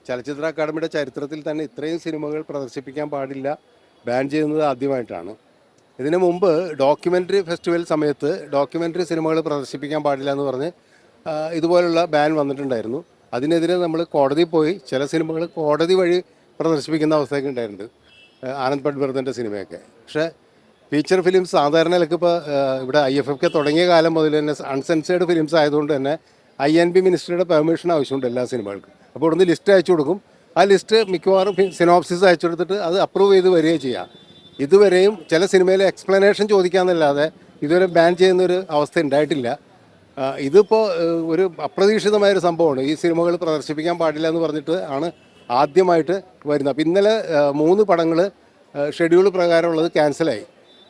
ചലച്ചിത്ര അക്കാദമിയുടെ ചരിത്രത്തിൽ തന്നെ ഇത്രയും സിനിമകൾ പ്രദർശിപ്പിക്കാൻ പാടില്ല ബാൻ ചെയ്യുന്നത് ആദ്യമായിട്ടാണ്. ഇതിനു മുമ്പ് ഡോക്യുമെൻ്ററി ഫെസ്റ്റിവൽ സമയത്ത് ഡോക്യുമെൻ്ററി സിനിമകൾ പ്രദർശിപ്പിക്കാൻ പാടില്ല എന്ന് പറഞ്ഞ് ഇതുപോലുള്ള ബാൻ വന്നിട്ടുണ്ടായിരുന്നു. അതിനെതിരെ നമ്മൾ കോടതിയിൽ പോയി ചില സിനിമകൾ കോടതി വഴി പ്രദർശിപ്പിക്കുന്ന അവസ്ഥയൊക്കെ ഉണ്ടായിട്ടുണ്ട്, ആനന്ദ് പട്വർദ്ധൻ്റെ സിനിമയൊക്കെ. പക്ഷേ ഫീച്ചർ ഫിലിംസ് സാധാരണ നിലക്ക് ഇപ്പോൾ ഇവിടെ IFFK തുടങ്ങിയ കാലം മുതൽ തന്നെ അൺസെൻസേർഡ് ഫിലിംസ് ആയതുകൊണ്ട് തന്നെ INB മിനിസ്ട്രിയുടെ പെർമിഷൻ ആവശ്യമുണ്ട് എല്ലാ സിനിമകൾക്കും. അപ്പോൾ ഇവിടുന്ന് ലിസ്റ്റ് അയച്ചു കൊടുക്കും. ആ ലിസ്റ്റ് മിക്കവാറും സിനോപ്സിസ് അയച്ചു കൊടുത്തിട്ട് അത് അപ്രൂവ് ചെയ്ത് വരികയും ചെയ്യാം. ഇതുവരെയും ചില സിനിമയിലെ എക്സ്പ്ലനേഷൻ ചോദിക്കാമെന്നല്ലാതെ ഇതുവരെ ബാൻ ചെയ്യുന്നൊരു അവസ്ഥ ഉണ്ടായിട്ടില്ല. ഇതിപ്പോൾ ഒരു അപ്രതീക്ഷിതമായൊരു സംഭവമാണ്. ഈ സിനിമകൾ പ്രദർശിപ്പിക്കാൻ പാടില്ല എന്ന് പറഞ്ഞിട്ട് ആണ് ആദ്യമായിട്ട് വരുന്നത്. അപ്പോൾ ഇന്നലെ 3 പടങ്ങൾ ഷെഡ്യൂൾ പ്രകാരമുള്ളത് ക്യാൻസലായി.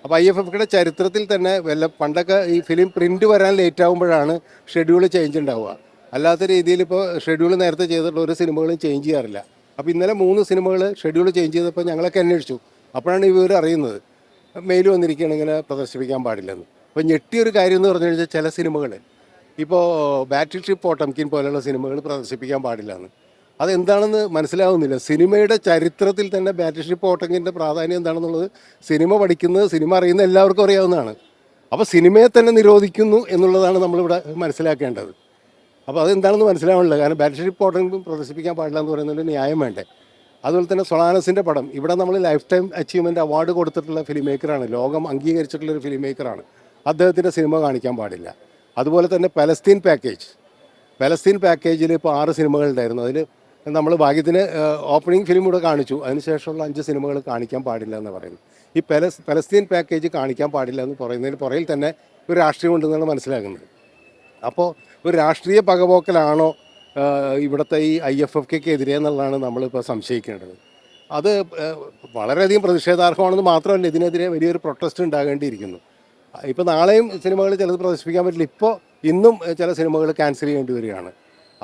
അപ്പോൾ IFFKയുടെ ചരിത്രത്തിൽ തന്നെ പണ്ടൊക്കെ ഈ ഫിലിം പ്രിൻ്റ് വരാൻ ലേറ്റ് ആകുമ്പോഴാണ് ഷെഡ്യൂൾ ചേഞ്ച് ഉണ്ടാവുക. അല്ലാത്ത രീതിയിൽ ഇപ്പോൾ ഷെഡ്യൂൾ നേരത്തെ ചെയ്തിട്ടുള്ള ഒരു സിനിമകളും ചേഞ്ച് ചെയ്യാറില്ല. അപ്പോൾ ഇന്നലെ 3 സിനിമകൾ ഷെഡ്യൂൾ ചേഞ്ച് ചെയ്തപ്പോൾ ഞങ്ങളൊക്കെ അന്വേഷിച്ചു. അപ്പോഴാണ് ഇവർ അറിയുന്നത് മെയിൽ വന്നിരിക്കുകയാണ് ഇങ്ങനെ പ്രദർശിപ്പിക്കാൻ പാടില്ലെന്ന്. അപ്പോൾ ഞെട്ടിയൊരു കാര്യം എന്ന് പറഞ്ഞു കഴിഞ്ഞാൽ ചില സിനിമകൾ ഇപ്പോൾ ബാറ്റിൽ ഷിപ്പ് പോട്ടംകിൻ പോലെയുള്ള സിനിമകൾ പ്രദർശിപ്പിക്കാൻ പാടില്ലെന്ന്. അതെന്താണെന്ന് മനസ്സിലാവുന്നില്ല. സിനിമയുടെ ചരിത്രത്തിൽ തന്നെ ബാറ്റിൽ ഷിപ്പ് പോട്ടംകിൻ്റെ പ്രാധാന്യം എന്താണെന്നുള്ളത് സിനിമ പഠിക്കുന്നത്, സിനിമ അറിയുന്ന എല്ലാവർക്കും അറിയാവുന്നതാണ്. അപ്പോൾ സിനിമയെ തന്നെ നിരോധിക്കുന്നു എന്നുള്ളതാണ് നമ്മളിവിടെ മനസ്സിലാക്കേണ്ടത്. അപ്പോൾ അതെന്താണെന്ന് മനസ്സിലാവണില്ല. കാരണം ബാറ്റിൽ ഷിപ്പ് പോട്ടംകിൻ പ്രദർശിപ്പിക്കാൻ പാടില്ല എന്ന് പറയുന്നതിൻ്റെ ന്യായം വേണ്ടേ. അതുപോലെ തന്നെ സൊളാനസിൻ്റെ പടം ഇവിടെ നമ്മൾ ലൈഫ് ടൈം അച്ചീവ്മെൻറ്റ് അവാർഡ് കൊടുത്തിട്ടുള്ള ഫിലിം മേക്കറാണ്, ലോകം അംഗീകരിച്ചിട്ടുള്ളൊരു ഫിലിം മേക്കറാണ്. അദ്ദേഹത്തിൻ്റെ സിനിമ കാണിക്കാൻ പാടില്ല. അതുപോലെ തന്നെ പലസ്തീൻ പാക്കേജിൽ ഇപ്പോൾ 6 സിനിമകളുണ്ടായിരുന്നു. അതിൽ നമ്മൾ ഭാഗ്യത്തിന് ഓപ്പണിംഗ് ഫിലിം കൂടെ കാണിച്ചു. അതിനുശേഷമുള്ള 5 സിനിമകൾ കാണിക്കാൻ പാടില്ല എന്ന് പറയുന്നു. ഈ പലസ്തീൻ പാക്കേജ് കാണിക്കാൻ പാടില്ല എന്ന് പറയുന്നതിന് പുറകിൽ തന്നെ ഒരു രാഷ്ട്രീയം ഉണ്ടെന്നാണ് മനസ്സിലാക്കുന്നത്. അപ്പോൾ ഒരു രാഷ്ട്രീയ പകപോക്കലാണോ ഇവിടുത്തെ ഈ IFFKക്കെതിരെ എന്നുള്ളതാണ് നമ്മളിപ്പോൾ സംശയിക്കേണ്ടത്. അത് വളരെയധികം പ്രതിഷേധാർഹമാണെന്ന് മാത്രമല്ല, ഇതിനെതിരെ വലിയൊരു പ്രൊട്ടസ്റ്റ് ഉണ്ടാകേണ്ടിയിരിക്കുന്നു. ഇപ്പോൾ നാളെയും സിനിമകൾ ചിലത് പ്രദർശിപ്പിക്കാൻ പറ്റില്ല. ഇന്നും ചില സിനിമകൾ ക്യാൻസൽ ചെയ്യേണ്ടി വരികയാണ്.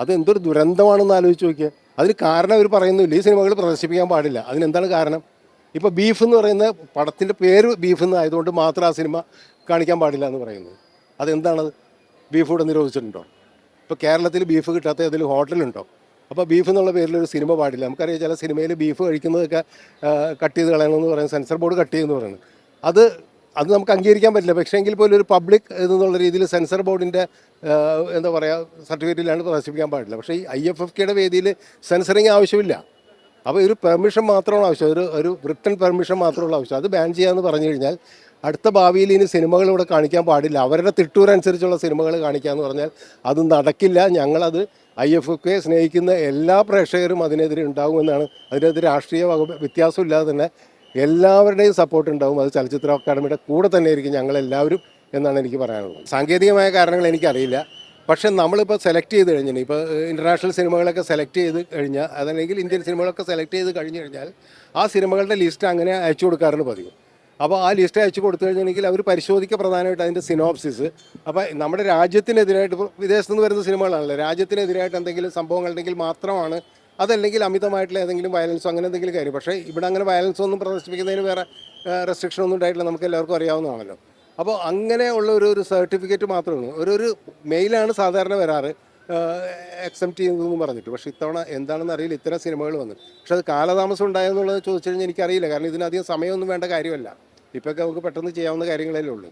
അത് എന്തൊരു ദുരന്തമാണെന്ന് ആലോചിച്ച് നോക്കിയാൽ. അതിന് കാരണം അവർ പറയുന്നില്ല, ഈ സിനിമകൾ പ്രദർശിപ്പിക്കാൻ പാടില്ല. അതിനെന്താണ് കാരണം? ഇപ്പോൾ ബീഫ് എന്ന് പറയുന്ന പടത്തിൻ്റെ പേര് ബീഫ് എന്ന് ആയതുകൊണ്ട് മാത്രം ആ സിനിമ കാണിക്കാൻ പാടില്ല എന്ന് പറയുന്നത്. അതെന്താണത്? ബീഫ് ഇവിടെ നിരോധിച്ചിട്ടുണ്ടോ? ഇപ്പോൾ കേരളത്തിൽ ബീഫ് കിട്ടാത്ത ഏതെങ്കിലും ഹോട്ടലുണ്ടോ? അപ്പോൾ ബീഫ് എന്നുള്ള പേരിലൊരു സിനിമ പാടില്ല. നമുക്കറിയാം ചില സിനിമയിൽ ബീഫ് കഴിക്കുന്നതൊക്കെ കട്ട് ചെയ്ത് കളയണമെന്ന് പറയുന്നത്, സെൻസർ ബോർഡ് കട്ട് ചെയ്യുമെന്ന് പറയുന്നത്. അത് നമുക്ക് അംഗീകരിക്കാൻ പറ്റില്ല. പക്ഷേ എങ്കിൽ പോലും ഒരു പബ്ലിക് എന്നുള്ള രീതിയിൽ സെൻസർ ബോർഡിൻ്റെ എന്താ പറയുക സർട്ടിഫിക്കറ്റിലാണ് പ്രദർശിപ്പിക്കാൻ പാടില്ല. പക്ഷേ ഈ IFFKയുടെ വേദിയിൽ സെൻസറിങ് ആവശ്യമില്ല. അപ്പോൾ ഒരു പെർമിഷൻ മാത്രമാണ് ആവശ്യം, ഒരു റിട്ടൺ പെർമിഷൻ മാത്രമുള്ള ആവശ്യം. അത് ബാൻ ചെയ്യാമെന്ന് പറഞ്ഞു കഴിഞ്ഞാൽ അടുത്ത ഭാവിയിൽ ഇനി സിനിമകൾ ഇവിടെ കാണിക്കാൻ പാടില്ല, അവരുടെ തിട്ടൂരനുസരിച്ചുള്ള സിനിമകൾ കാണിക്കാമെന്ന് പറഞ്ഞാൽ അത് നടക്കില്ല. ഞങ്ങളത് IFFK സ്നേഹിക്കുന്ന എല്ലാ പ്രേക്ഷകരും അതിനെതിരെ ഉണ്ടാകുമെന്നാണ്. അതിനെതിരെ രാഷ്ട്രീയ വ്യത്യാസമില്ലാതെ തന്നെ എല്ലാവരുടെയും സപ്പോർട്ട് ഉണ്ടാകും. അത് ചലച്ചിത്ര അക്കാദമിയുടെ കൂടെ തന്നെ ആയിരിക്കും ഞങ്ങളെല്ലാവരും എന്നാണ് എനിക്ക് പറയാനുള്ളത്. സാങ്കേതികമായ കാരണങ്ങൾ എനിക്കറിയില്ല. പക്ഷേ നമ്മളിപ്പോൾ സെലക്ട് ചെയ്ത് കഴിഞ്ഞാൽ, ഇപ്പോൾ ഇൻ്റർനാഷണൽ സിനിമകളൊക്കെ സെലക്ട് ചെയ്ത് കഴിഞ്ഞാൽ, അതല്ലെങ്കിൽ ഇന്ത്യൻ സിനിമകളൊക്കെ സെലക്ട് ചെയ്ത് കഴിഞ്ഞ് കഴിഞ്ഞാൽ ആ സിനിമകളുടെ ലിസ്റ്റ് അങ്ങനെ അയച്ചു കൊടുക്കാറുണ്ട് പതിവ്. അപ്പോൾ ആ ലിസ്റ്റ് അയച്ചു കൊടുത്തു കഴിഞ്ഞെങ്കിൽ അവർ പരിശോധിക്കുക പ്രധാനമായിട്ട് അതിൻ്റെ സിനോപ്സിസ്. അപ്പോൾ നമ്മുടെ രാജ്യത്തിനെതിരായിട്ട്, ഇപ്പോൾ വിദേശത്തു നിന്ന് വരുന്ന സിനിമകളാണല്ലോ, രാജ്യത്തിനെതിരായിട്ട് എന്തെങ്കിലും സംഭവങ്ങളുണ്ടെങ്കിൽ മാത്രമാണ്, അതല്ലെങ്കിൽ അമിതമായിട്ടുള്ള ഏതെങ്കിലും വയലൻസോ അങ്ങനെ എന്തെങ്കിലും കാര്യം. പക്ഷേ ഇവിടെ അങ്ങനെ വയലൻസോ ഒന്നും പ്രദർശിപ്പിക്കുന്നതിന് വേറെ റെസ്ട്രിക്ഷൻ ഒന്നും ഉണ്ടായിട്ടില്ല, നമുക്ക് എല്ലാവർക്കും അറിയാവുന്നതാണല്ലോ. അപ്പോൾ അങ്ങനെയുള്ള ഒരു സർട്ടിഫിക്കറ്റ് മാത്രമാണ്, ഒരു മെയിലാണ് സാധാരണ വരാറ് എക്സെപ്റ്റ് ചെയ്യുന്നതെന്ന് പറഞ്ഞിട്ട്. പക്ഷേ ഇത്തവണ എന്താണെന്ന് അറിയില്ല, ഇത്തരം സിനിമകൾ വന്നു. പക്ഷേ അത് കാലതാമസം ഉണ്ടായെന്നുള്ളത് ചോദിച്ചു കഴിഞ്ഞാൽ എനിക്കറിയില്ല. കാരണം ഇതിനധികം സമയമൊന്നും വേണ്ട കാര്യമല്ല. ഇപ്പോഴൊക്കെ നമുക്ക് പെട്ടെന്ന് ചെയ്യാവുന്ന കാര്യങ്ങളല്ലേ ഉള്ളൂ.